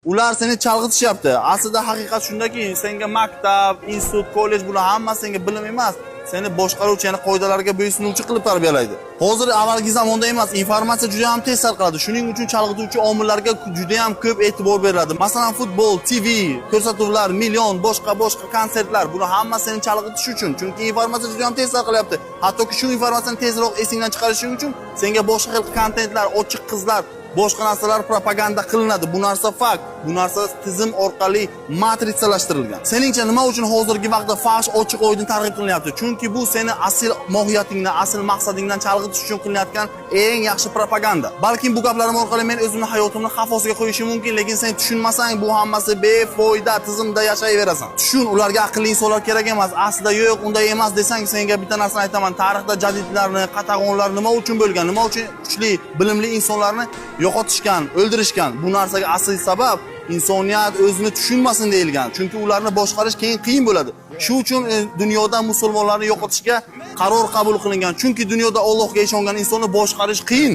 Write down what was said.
Ular seni chalg'itishyapti. Aslida haqiqat shundaki, senga maktab, institut, kollej bular hammasi senga bilim emas, seni boshqaruvchi, ya'ni qoidalarga bo'ysunuvchi qilib tarbiyalaydi. Hozir avvalgi zamonda emas, informatsiya juda ham tez tarqaladi. Shuning uchun chalg'ituvchi omillarga juda ham ko'p e'tibor beriladi. Masalan, futbol, TV, ko'rsatuvlar, million, boshqa konsertlar, bular hammasi seni chalg'itish uchun. Chunki informatsiya juda ham tez tarqalyapti. Hattoki shu informatsiyani tezroq esingdan chiqarishing uchun senga boshqa xil kontentlar, ochiq qizlar, boshqa narsalar propaganda qilinadi. Bu narsa fakt. Bu narsa tizim orqali matritsalashtirilgan. Seningcha nima uchun hozirgi vaqtda fash ochiq oydin targ'ib qilinyapti? Chunki bu seni asl mohiyatingdan, asl maqsadingdan chalg'itish uchun qilinayotgan eng yaxshi propaganda. Balkim bu gaplarim orqali men o'zimni hayotimni xavf ostiga qo'yishim mumkin, lekin sen tushunmasang, bu hammasi befoyda tizimda yashayverasan. Tushun, ularga aqlli insonlar kerak emas. Aslida yo'q, unday emas desang, senga bitta narsani aytaman. Tarixda jadidlarni, qatag'onlar nima uchun bo'lgan? Nima uchun kuchli, bilimli insonlarni yo'qotishgan, o'ldirishgan? Bu narsaga asl sabab insoniyat o'zini tushunmasin deyilgan. Chunki ularni boshqarish keyin qiyin bo'ladi. Shu uchun dunyoda musulmonlarni yo'qotishga qaror qabul qilingan. Chunki dunyoda Allohga ishongan insonni boshqarish qiyin.